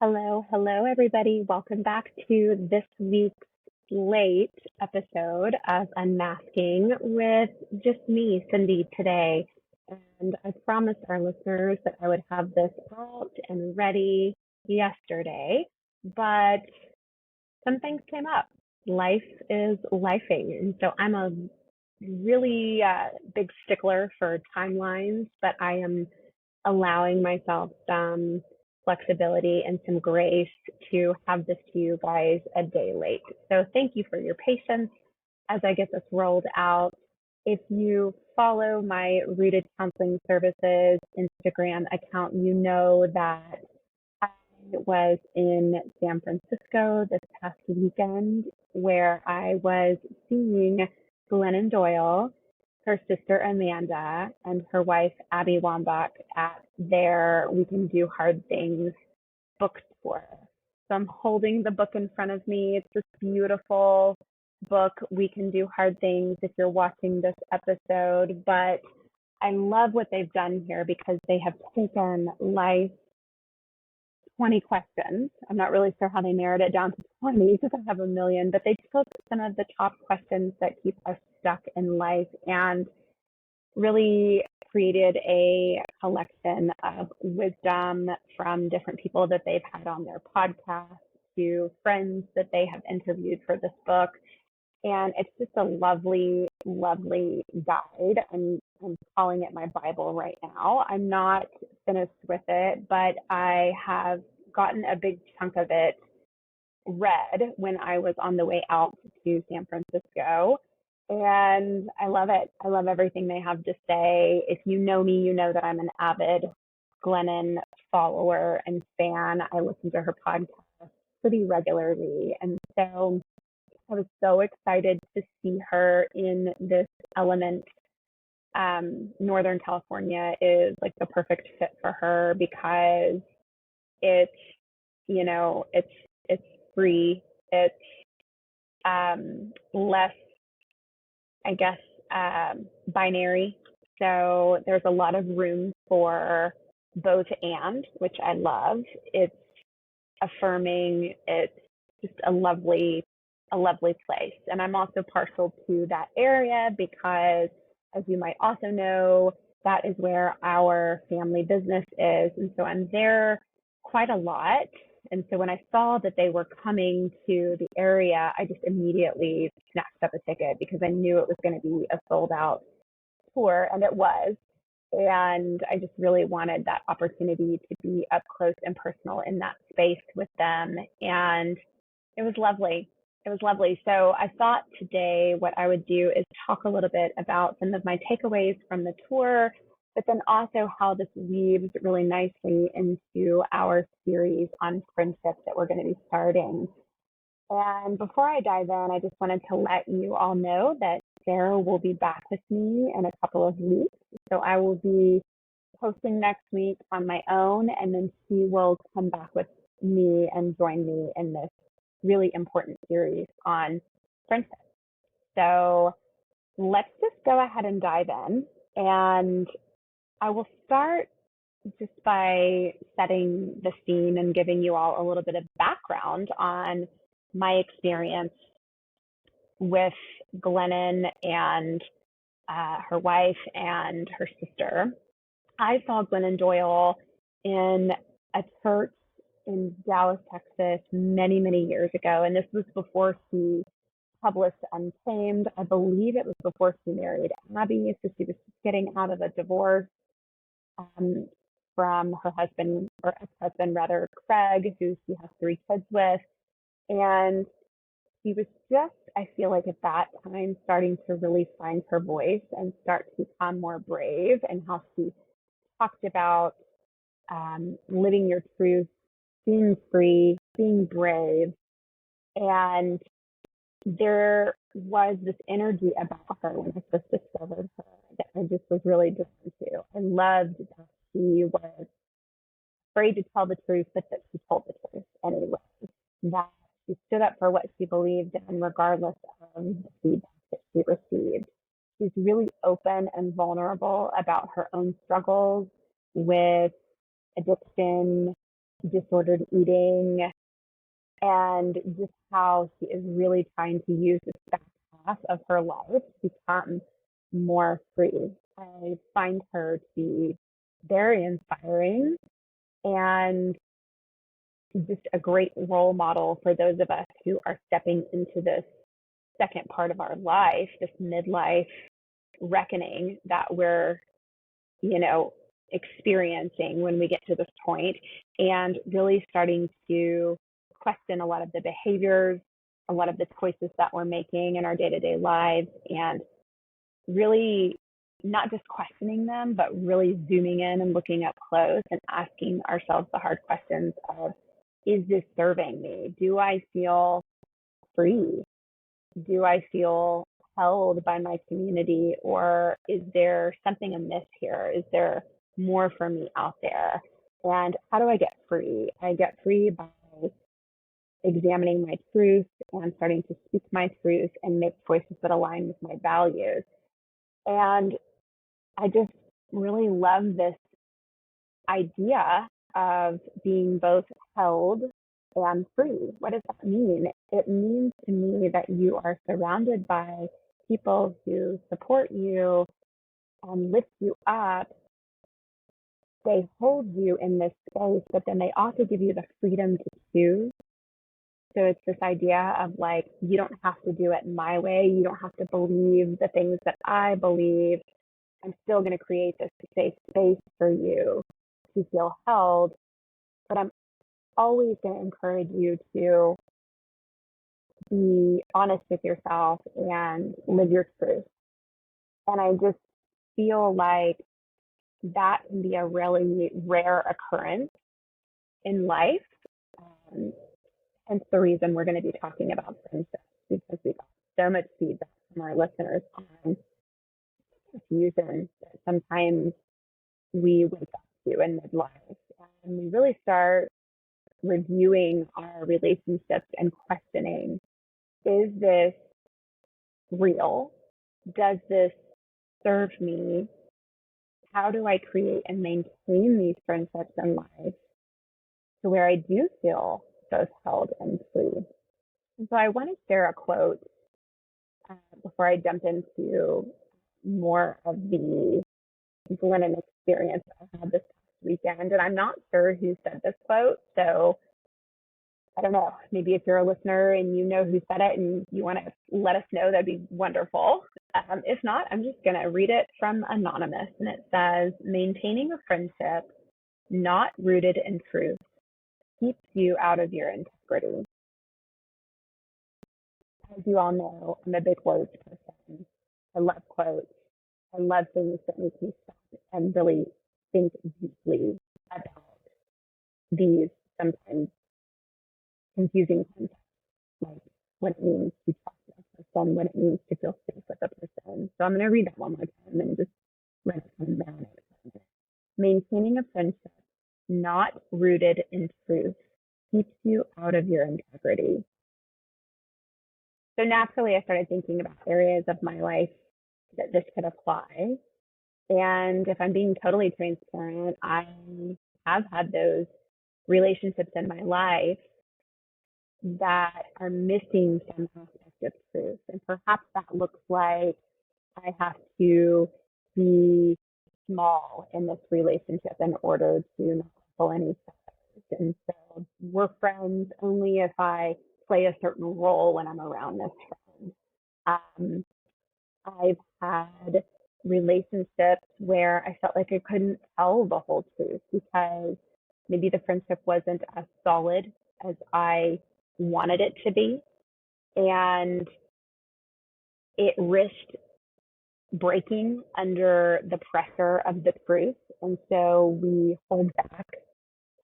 Hello, everybody. Welcome back to this week's late episode of Unmasking with just me, Cindy, today. And I promised our listeners that I would have this out and ready yesterday, but some things came up. Life is lifing. And so I'm a really big stickler for timelines, but I am allowing myself some flexibility and some grace to have this to you guys a day late. So thank you for your patience as I get this rolled out. If you follow my Rooted Counseling Services Instagram account, you know that I was in San Francisco this past weekend where I was seeing Glennon Doyle, her sister Amanda, and her wife Abby Wambach at their We Can Do Hard Things book tour. So I'm holding the book in front of me. It's this beautiful book, We Can Do Hard Things, if you're watching this episode. But I love what they've done here because they have taken life 20 questions. I'm not really sure how they narrowed it down to 20 because I have a million, but they took some of the top questions that keep us stuck in life and really created a collection of wisdom from different people that they've had on their podcast to friends that they have interviewed for this book. And it's just a lovely, lovely guide. I'm calling it my Bible right now. I'm not finished with it, but I have gotten a big chunk of it read when I was on the way out to San Francisco. And I love it. I love everything they have to say. If you know me, you know that I'm an avid Glennon follower and fan. I listen to her podcast pretty regularly. And so I was so excited to see her in this element. Northern California is like the perfect fit for her because it's, it's free. It's less, I guess, binary. So there's a lot of room for both and, which I love. It's affirming. It's just a lovely place. And I'm also partial to that area because, as you might also know, that is where our family business is. And so I'm there quite a lot. And so when I saw that they were coming to the area, I just immediately snapped up a ticket because I knew it was going to be a sold out tour, and it was. And I just really wanted that opportunity to be up close and personal in that space with them. And it was lovely. It was lovely. So I thought today what I would do is talk a little bit about some of my takeaways from the tour, but then also how this weaves really nicely into our series on friendship that we're going to be starting. And before I dive in, I just wanted to let you all know that Sarah will be back with me in a couple of weeks. So I will be hosting next week on my own, and then she will come back with me and join me in this really important series on friendship. So let's just go ahead and dive in. And I will start just by setting the scene and giving you all a little bit of background on my experience with Glennon and her wife and her sister. I saw Glennon Doyle in a church in Dallas, Texas, many, many years ago. And this was before she published Untamed. I believe it was before she married Abby. So she was getting out of a divorce from her husband, or ex-husband rather, Craig, who she has 3 kids with. And she was just, I feel like at that time, starting to really find her voice and start to become more brave, and how she talked about living your truth, being free, being brave. And there was this energy about her when I first discovered her that I just was really drawn to. I loved that she was afraid to tell the truth, but that she told the truth anyway. That she stood up for what she believed in, regardless of the feedback that she received. She's really open and vulnerable about her own struggles with addiction, disordered eating, and just how she is really trying to use this back half of her life to become more free. I find her to be very inspiring and just a great role model for those of us who are stepping into this second part of our life, this midlife reckoning that we're, you know, experiencing when we get to this point, and really starting to question a lot of the behaviors, a lot of the choices that we're making in our day-to-day lives, and really not just questioning them, but really zooming in and looking up close and asking ourselves the hard questions of, is this serving me? Do I feel free? Do I feel held by my community, or is there something amiss here? Is there more for me out there? And how do I get free? I get free by examining my truth and starting to speak my truth and make choices that align with my values. And I just really love this idea of being both held and free. What does that mean? It means to me that you are surrounded by people who support you and lift you up. They hold you in this space, but then they also give you the freedom to choose. So it's this idea of like, you don't have to do it my way. You don't have to believe the things that I believe. I'm still going to create this safe space for you to feel held, but I'm always going to encourage you to be honest with yourself and live your truth. And I just feel like that can be a really rare occurrence in life. Um, Hence the reason we're going to be talking about friendships, because we got so much feedback from our listeners on confusion that sometimes we wake up to in midlife. And we really start reviewing our relationships and questioning, is this real? Does this serve me? How do I create and maintain these friendships in life to where I do feel both held and free? And so I want to share a quote before I jump into more of the Glennon experience I had this past weekend. And I'm not sure who said this quote, so I don't know. Maybe if you're a listener and you know who said it and you want to let us know, that'd be wonderful. If not, I'm just going to read it from Anonymous. And it says, maintaining a friendship not rooted in truth keeps you out of your integrity. As you all know, I'm a big words person. I love quotes. I love things that make me stop and really think deeply about these sometimes confusing concepts, like what it means to trust a person, what it means to feel safe with a person. So I'm going to read that one more time and just let it come down. Maintaining a friendship not rooted in truth keeps you out of your integrity. So naturally, I started thinking about areas of my life that this could apply. And if I'm being totally transparent, I have had those relationships in my life that are missing some aspect of truth. And perhaps that looks like I have to be small in this relationship in order to not pull any feathers. And so we're friends only if I play a certain role when I'm around this friend. Um, I've had relationships where I felt like I couldn't tell the whole truth because maybe the friendship wasn't as solid as I wanted it to be. And it risked breaking under the pressure of the truth. And so we hold back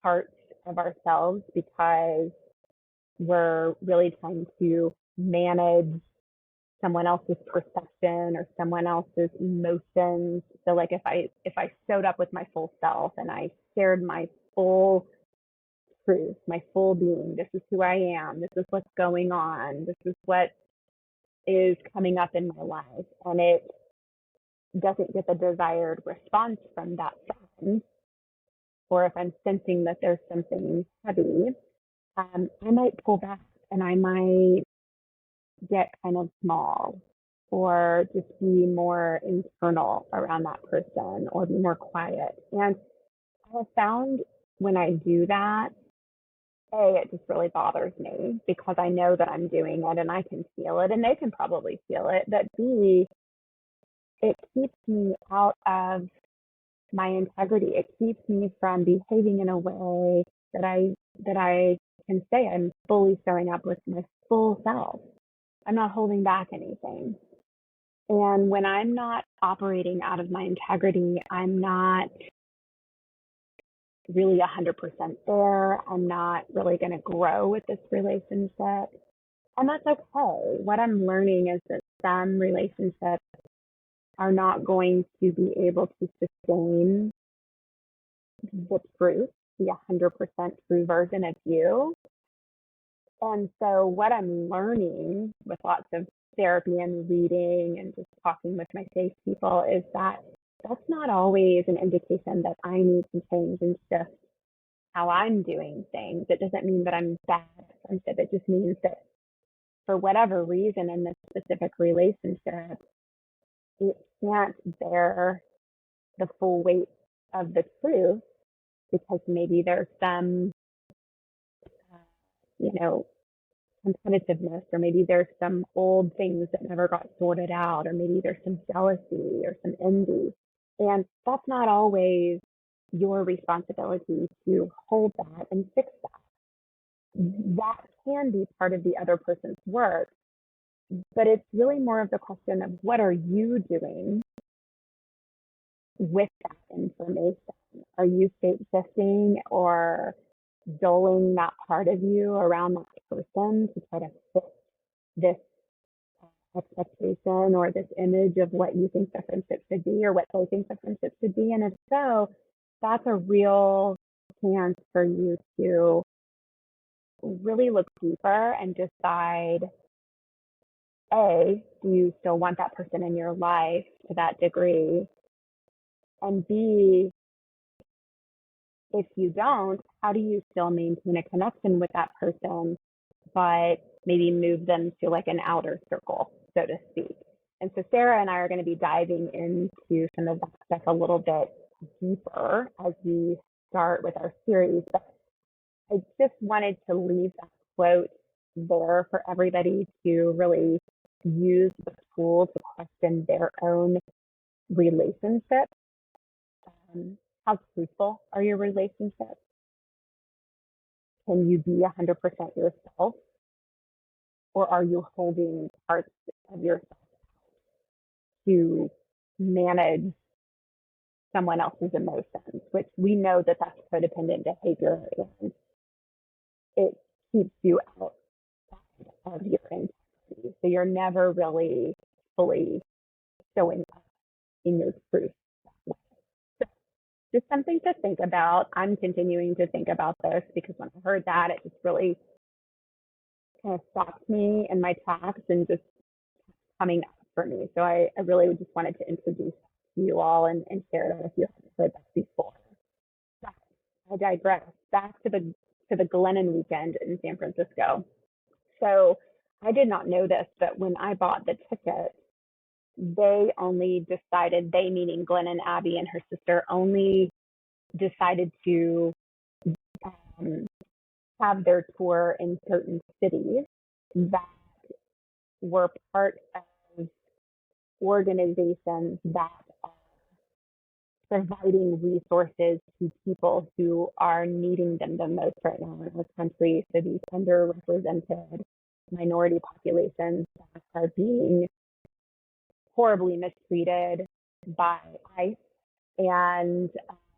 parts of ourselves because we're really trying to manage someone else's perception or someone else's emotions. So like if I showed up with my full self and I shared my full truth, my full being, this is who I am, this is what's going on, this is what is coming up in my life, and it doesn't get the desired response from that friend, or if I'm sensing that there's something heavy, I might pull back and I might get kind of small or just be more internal around that person or be more quiet. And I have found when I do that, A, it just really bothers me because I know that I'm doing it and I can feel it and they can probably feel it. But B, it keeps me out of my integrity. It keeps me from behaving in a way that I can say I'm fully showing up with my full self. I'm not holding back anything. And when I'm not operating out of my integrity, I'm not really 100% there. I'm not really going to grow with this relationship. And that's okay. What I'm learning is that some relationships are not going to be able to sustain the truth, the 100% true version of you. And so what I'm learning with lots of therapy and reading and just talking with my safe people is that that's not always an indication that I need to change and shift how I'm doing things. It doesn't mean that I'm bad at friendship. It just means that for whatever reason in this specific relationship, it can't bear the full weight of the truth because maybe there's some, uh, you know, competitiveness, or maybe there's some old things that never got sorted out, or maybe there's some jealousy or some envy. And that's not always your responsibility to hold that and fix that. That can be part of the other person's work, but it's really more of the question of what are you doing with that information? Are you shape shifting or dulling that part of you around that person to try to fit this expectation or this image of what you think the friendship should be or what they think the friendship should be? And if so, that's a real chance for you to really look deeper and decide, A, do you still want that person in your life to that degree? And B, if you don't, how do you still maintain a connection with that person, but maybe move them to like an outer circle, so to speak? And so Sarah and I are going to be diving into some of that stuff a little bit deeper as we start with our series. But I just wanted to leave that quote there for everybody to really use the tool to question their own relationships. How truthful are your relationships? Can you be 100% yourself? Or are you holding parts of yourself to manage someone else's emotions, which we know that that's codependent behavior and it keeps you outside of your integrity. So you're never really fully showing up in your truth. So just something to think about. I'm continuing to think about this because when I heard that, it just really kind of stopped me in my tracks and just coming up for me. So I really just wanted to introduce you all and share that if you haven't heard that before. But I digress. Back to the Glennon weekend in San Francisco. So I did not know this, but when I bought the ticket, they meaning Glenn and Abby and her sister, only decided to um, have their tour in certain cities that were part of organizations that are providing resources to people who are needing them the most right now in our country. So these underrepresented minority populations that are being horribly mistreated by ICE. And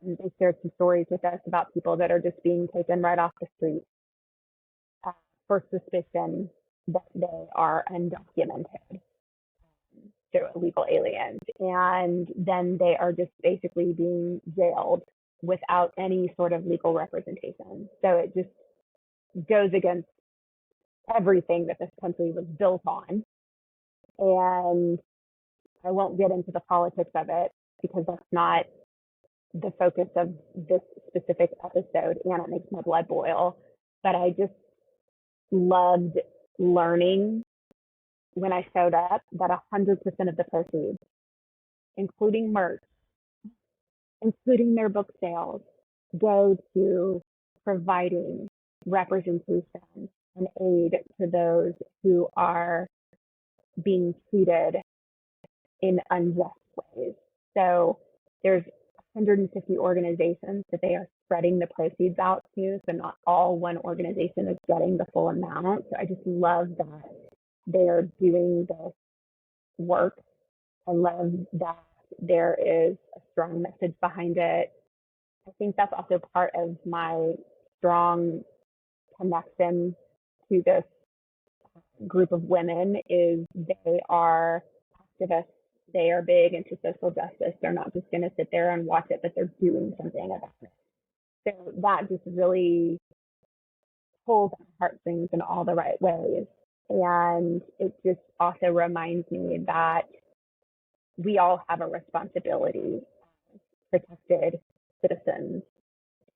they shared some stories with us about people that are just being taken right off the street for suspicion that they are undocumented. They're illegal aliens. And then they are just basically being jailed without any sort of legal representation. So it just goes against everything that this country was built on. And I won't get into the politics of it because that's not the focus of this specific episode, and it makes my blood boil. But I just loved learning when I showed up that 100% of the proceeds, including merch, including their book sales, go to providing representation and aid to those who are being treated in unjust ways. So there's 150 organizations that they are spreading the proceeds out to. So not all one organization is getting the full amount. So I just love that they are doing this work. I love that there is a strong message behind it. I think that's also part of my strong connection to this group of women is they are activists. They are big into social justice. They're not just going to sit there and watch it, but they're doing something about it. So that just really pulls my heartstrings in all the right ways. And it just also reminds me that we all have a responsibility as protected citizens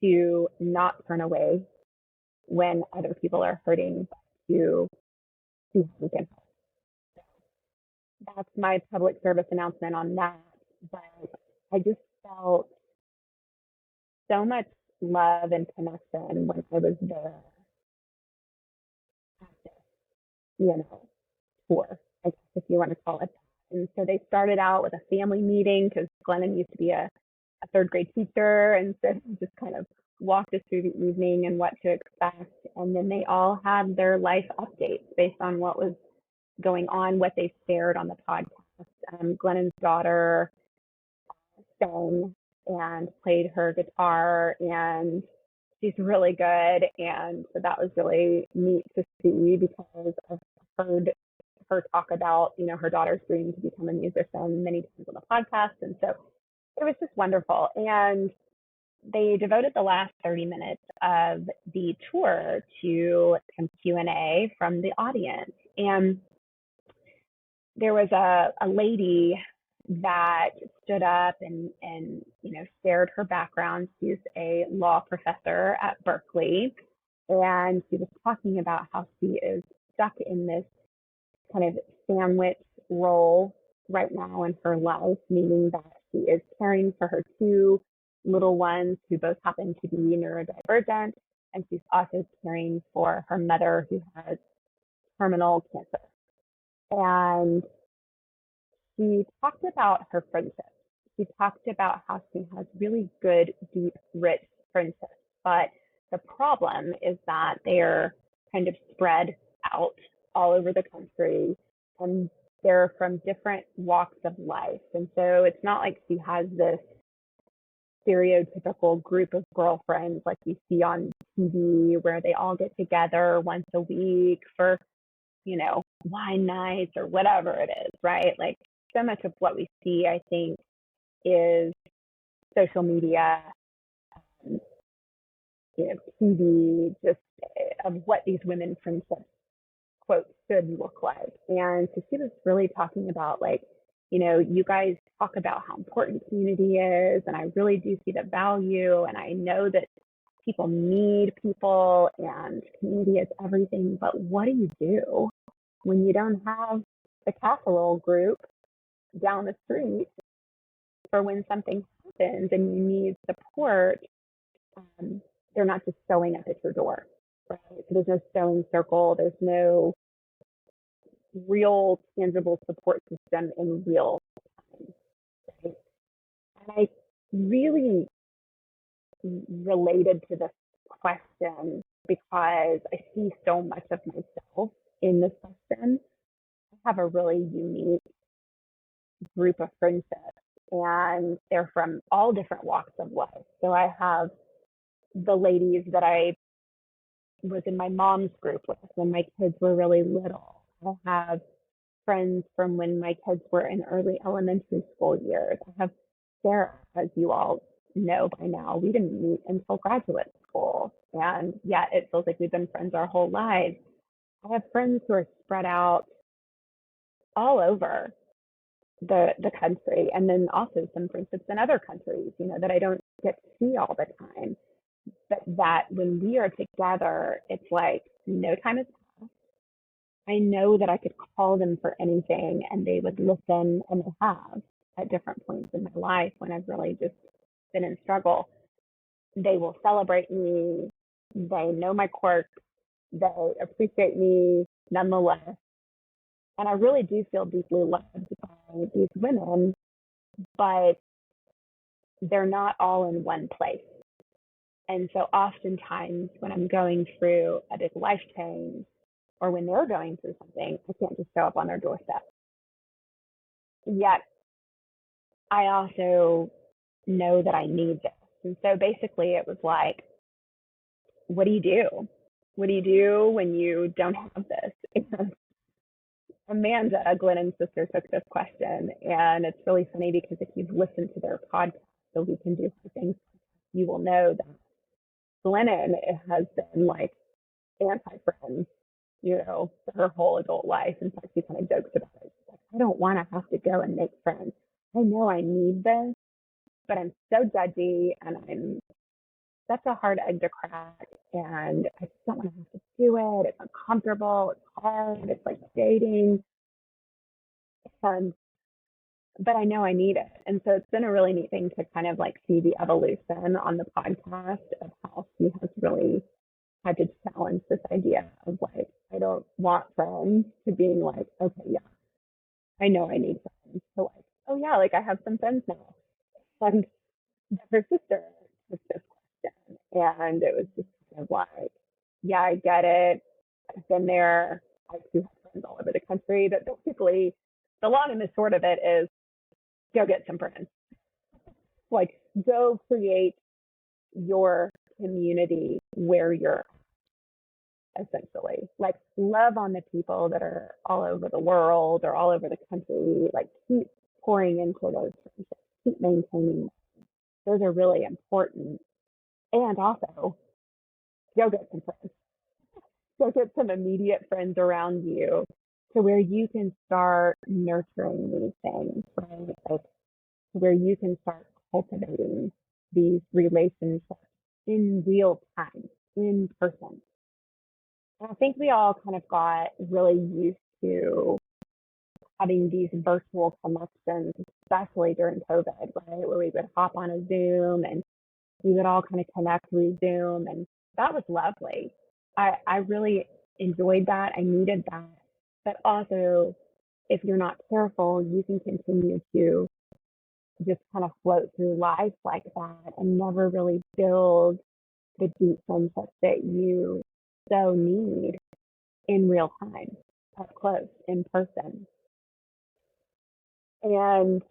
to not turn away when other people are hurting, to see how we can help. That's my public service announcement on that. But I just felt so much love and connection when I was there at this, tour, I guess if you want to call it that. And so they started out with a family meeting because Glennon used to be a third grade teacher. And so he just kind of walked us through the evening and what to expect. And then they all had their life updates based on what was going on, what they shared on the podcast. Glennon's daughter sang and played her guitar, and she's really good. And so that was really neat to see because I've heard her talk about, her daughter's dream to become a musician many times on the podcast. And so it was just wonderful. And they devoted the last 30 minutes of the tour to some Q&A from the audience. And there was a lady that stood up and shared her background. She's a law professor at Berkeley, and she was talking about how she is stuck in this kind of sandwich role right now in her life, meaning that she is caring for her two little ones who both happen to be neurodivergent, and she's also caring for her mother who has terminal cancer. And she talked about her friendships. She talked about how she has really good, deep, rich friendships. But the problem is that they're kind of spread out all over the country, and they're from different walks of life. And so it's not like she has this stereotypical group of girlfriends like you see on TV where they all get together once a week for, wine nights or whatever it is, right? Like so much of what we see, I think, is social media, TV, just of what these women friendships, quote, should look like. And so she was really talking about you guys talk about how important community is, and I really do see the value, and I know that people need people and community is everything, but what do you do when you don't have the casserole group down the street for when something happens and you need support? They're not just showing up at your door, right? So there's no sewing circle, there's no real tangible support system in real time, right? And I really related to this question because I see so much of myself in this question. I have a really unique group of friendships, and they're from all different walks of life. So I have the ladies that I was in my mom's group with when my kids were really little. I have friends from when my kids were in early elementary school years. I have Sarah, as you all know by now. We didn't meet until graduate school, and yet it feels like we've been friends our whole lives. I have friends who are spread out all over the country, and then also some friendships in other countries, that I don't get to see all the time. But that when we are together, it's like no time is passed. I know that I could call them for anything and they would listen, and they have at different points in my life when I've really just been in struggle. They will celebrate me. They know my quirks. They appreciate me nonetheless. And I really do feel deeply loved by these women, but they're not all in one place. And so oftentimes when I'm going through a big life change or when they're going through something, I can't just show up on their doorstep. Yet I also know that I need this. And so basically it was like, what do you do? What do you do when you don't have this? And Amanda, Glennon's sister, took this question. And it's really funny because if you've listened to their podcast, So We Can Do Hard Things, you will know that Glennon has been like anti-friends, her whole adult life. In fact, she kind of jokes about it. She's like, I don't want to have to go and make friends. I know I need this, but I'm so judgy and I'm such a hard egg to crack, and I just don't want to have to do it. It's uncomfortable. It's hard. It's like dating. Um, but I know I need it. And so it's been a really neat thing to kind of like see the evolution on the podcast of how she has really had to challenge this idea of like, I don't want friends, to being like, okay, yeah, I know I need friends. So like, oh yeah, like I have some friends now. And her sister took this question, and it was just kind of like, yeah, I get it. I've been there. I do have friends all over the country that basically, the long and the short of it is, go get some friends. Like, go create your community where you're, essentially. Like, love on the people that are all over the world or all over the country. Like, keep pouring into those friendships, keep maintaining them. Those are really important. And also, go get some friends. Go get some immediate friends around you to where you can start nurturing these things, right? Like, where you can start cultivating these relationships in real time, in person. And I think we all kind of got really used to having these virtual connections, especially during COVID, right? Where we would hop on a Zoom and we would all kind of connect through Zoom. And that was lovely. I really enjoyed that. I needed that. But also, if you're not careful, you can continue to just kind of float through life like that and never really build the deep friendships that you so need in real time, up close, in person. And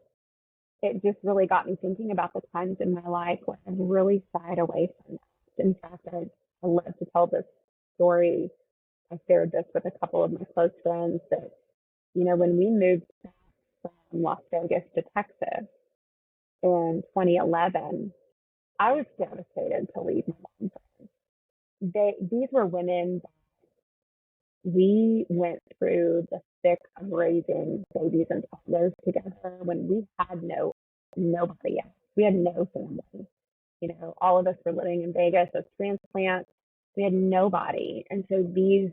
it just really got me thinking about the times in my life where I've really shied away from that. In fact, I love to tell this story. I shared this with a couple of my close friends that, when we moved from Las Vegas to Texas in 2011, I was devastated to leave my mom. These were women that we went through the thick of raising babies and toddlers together when we had nobody else. We had no family. All of us were living in Vegas as transplants. We had nobody. And so these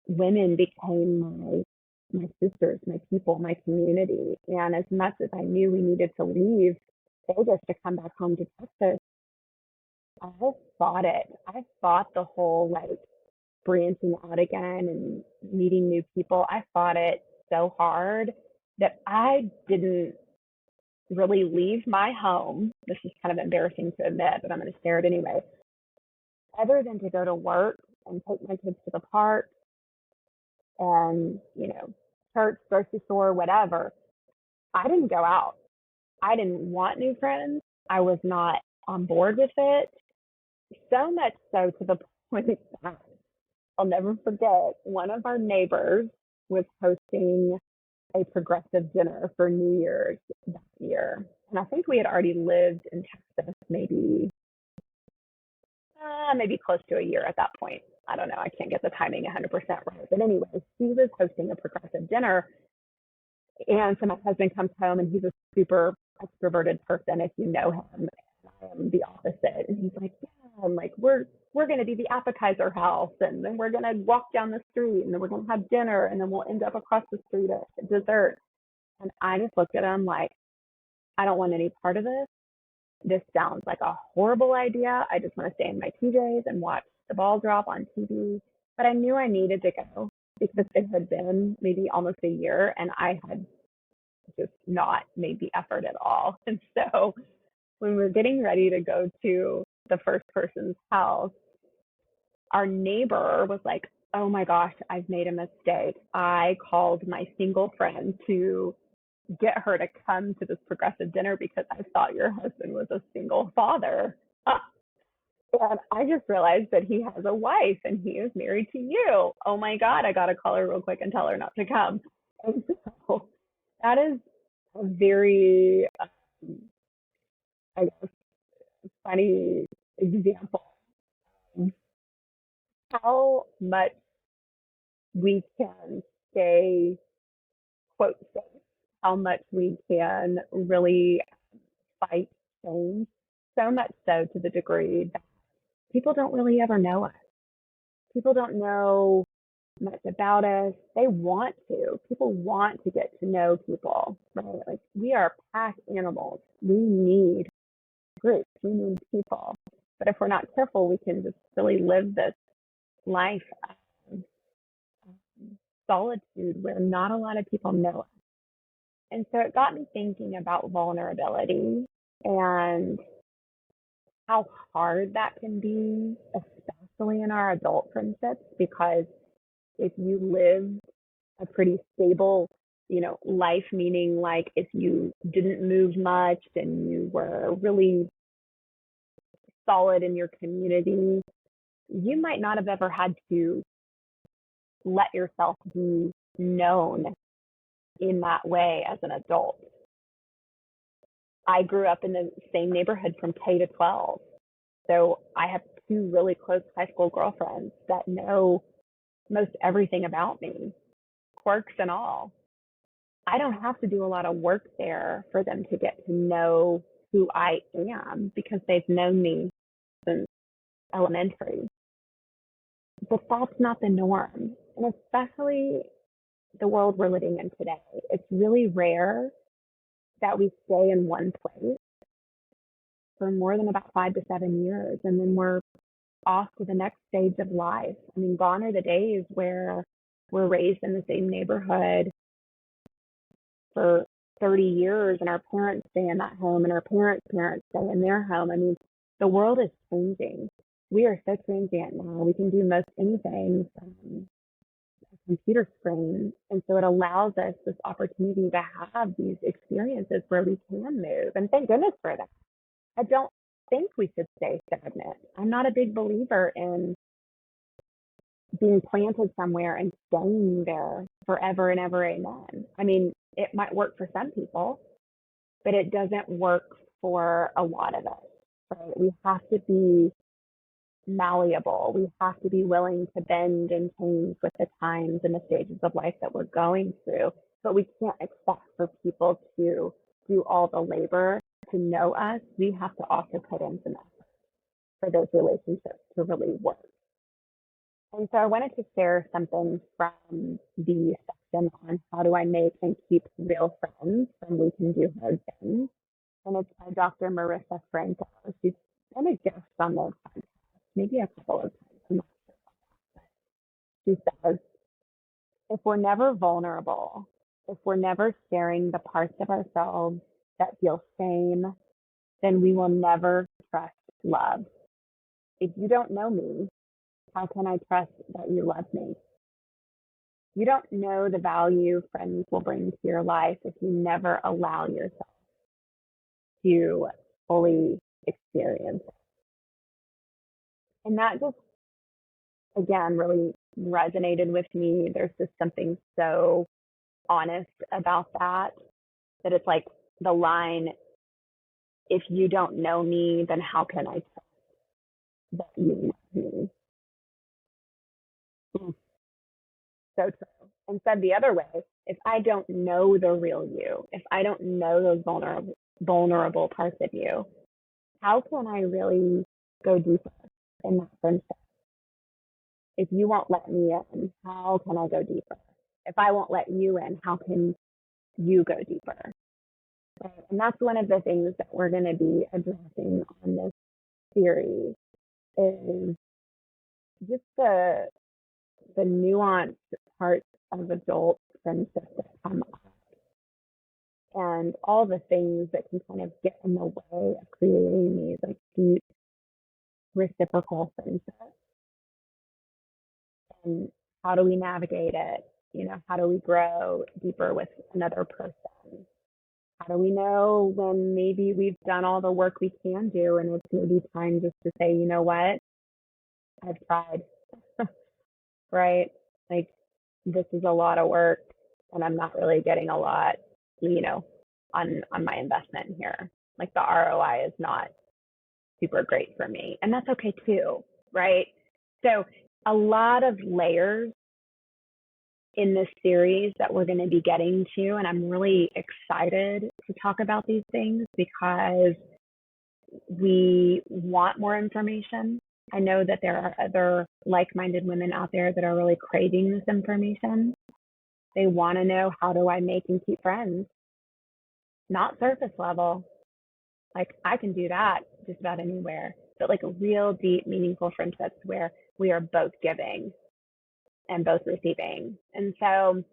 women became my sisters, my people, my community. And as much as I knew we needed to leave Vegas to come back home to Texas, I fought it. I fought the whole like branching out again and meeting new people. I fought it so hard that I didn't really leave my home. This is kind of embarrassing to admit, but I'm going to share it anyway. Other than to go to work and take my kids to the park and, church, grocery store, whatever, I didn't go out. I didn't want new friends. I was not on board with it. So much so to the point that I'll never forget, one of our neighbors was hosting a progressive dinner for New Year's that year. And I think we had already lived in Texas maybe close to a year at that point. I don't know. I can't get the timing 100% right. But anyway, she was hosting a progressive dinner. And so my husband comes home and he's a super extroverted person, if you know him. And I am the opposite. And he's like, yeah, I'm like, we're gonna be the appetizer house, and then we're gonna walk down the street, and then we're gonna have dinner, and then we'll end up across the street at dessert. And I just looked at him like, I don't want any part of this. This sounds like a horrible idea. I just want to stay in my PJs and watch the ball drop on TV. But I knew I needed to go because it had been maybe almost a year and I had just not made the effort at all. And so when we were getting ready to go to the first person's house, our neighbor was like, oh my gosh, I've made a mistake. I called my single friend to get her to come to this progressive dinner because I thought your husband was a single father. And I just realized that he has a wife and he is married to you. Oh my God, I got to call her real quick and tell her not to come. And so that is a very, I guess, funny example of how much we can stay, quote, safe, how much we can really fight change, so much so to the degree that people don't really ever know us. People don't know much about us. They want to. People want to get to know people, right? Like we are pack animals. We need groups. We need people. But if we're not careful, we can just really live this life of solitude where not a lot of people know us. And so it got me thinking about vulnerability and how hard that can be, especially in our adult friendships, because if you live a pretty stable, life, meaning like if you didn't move much and you were really solid in your community, you might not have ever had to let yourself be known in that way as an adult. I grew up in the same neighborhood from K to 12. So I have two really close high school girlfriends that know most everything about me, quirks and all. I don't have to do a lot of work there for them to get to know who I am because they've known me since elementary. But that's not the norm. And especially the world we're living in today, it's really rare that we stay in one place for more than about 5 to 7 years and then we're off to the next stage of life. I mean, gone are the days where we're raised in the same neighborhood for 30 years and our parents stay in that home and our parents' parents stay in their home. I mean, the world is changing. We are so transient now. We can do most anything from a computer screen. And so it allows us this opportunity to have these experiences where we can move. And thank goodness for that. I don't think we should stay stagnant. I'm not a big believer in being planted somewhere and staying there forever and ever, amen. I mean, it might work for some people, but it doesn't work for a lot of us, right? We have to be malleable. We have to be willing to bend and change with the times and the stages of life that we're going through. But we can't expect for people to do all the labor to know us. We have to also put in some effort for those relationships to really work. And so I wanted to share something from the section on how do I make and keep real friends from We Can Do Hard Things. And it's by Dr. Marissa Franco. She's been a guest on the podcast, maybe a couple of times. I'm not sure. She says, if we're never vulnerable, if we're never sharing the parts of ourselves that feel shame, then we will never trust love. If you don't know me, how can I trust that you love me? You don't know the value friends will bring to your life if you never allow yourself to fully experience it. And that just, again, really resonated with me. There's just something so honest about that, that it's like the line, if you don't know me, then how can I trust that you love me? So true. And said the other way, if I don't know the real you, if I don't know those vulnerable parts of you, how can I really go deeper in that friendship? If you won't let me in, how can I go deeper? If I won't let you in, how can you go deeper? Right? And that's one of the things that we're going to be addressing on this series is just the nuanced parts of adult friendships that come up and all the things that can kind of get in the way of creating these like deep reciprocal friendships. And how do we navigate it? You know, how do we grow deeper with another person? How do we know when maybe we've done all the work we can do and it's maybe time just to say, you know what, I've tried, right? Like, this is a lot of work and I'm not really getting a lot, you know, on my investment here. Like, the ROI is not super great for me. And that's okay too, right? So a lot of layers in this series that we're going to be getting to. And I'm really excited to talk about these things because we want more information. I know that there are other like-minded women out there that are really craving this information. They want to know, how do I make and keep friends? Not surface level. Like, I can do that just about anywhere, but like real deep, meaningful friendships where we are both giving and both receiving. And so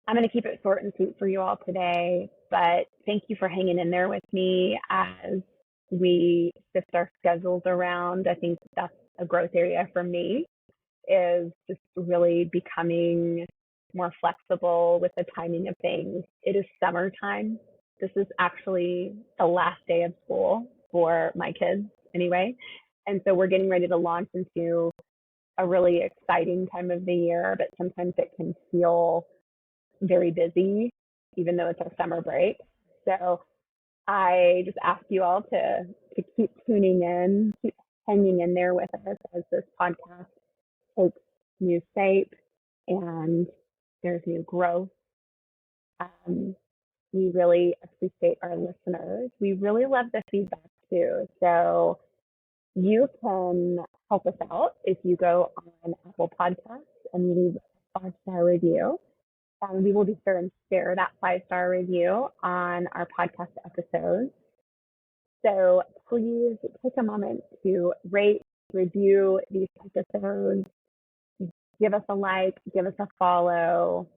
I'm going to keep it short and sweet for you all today, but thank you for hanging in there with me as we shift our schedules around. I think that's a growth area for me, is just really becoming more flexible with the timing of things. It is summertime. This is actually the last day of school for my kids anyway. And so we're getting ready to launch into a really exciting time of the year, but sometimes it can feel very busy, even though it's our summer break. So I just ask you all to keep tuning in, keep hanging in there with us as this podcast takes new shape and there's new growth. We really appreciate our listeners. We really love the feedback too. So you can help us out if you go on Apple Podcasts and leave a 5-star review. And we will be sure and share that 5-star review on our podcast episodes. So please take a moment to rate, review these episodes, give us a like, give us a follow.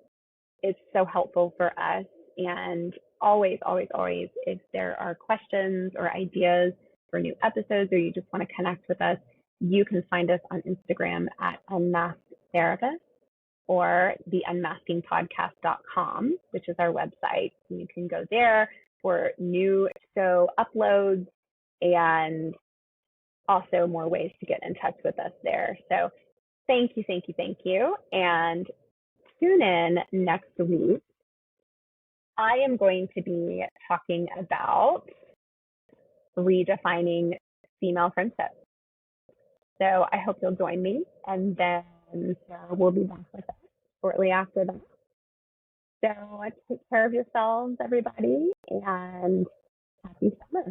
It's so helpful for us. And always, always, always, if there are questions or ideas for new episodes, or you just want to connect with us, you can find us on Instagram at Unmasked Therapist or the unmaskingpodcast.com, which is our website. You can go there for new show uploads and also more ways to get in touch with us there. So thank you, thank you, thank you. And tune in next week. I am going to be talking about redefining female friendships. So I hope you'll join me, and then we'll be back with us shortly after that. So take care of yourselves, everybody, and happy summer.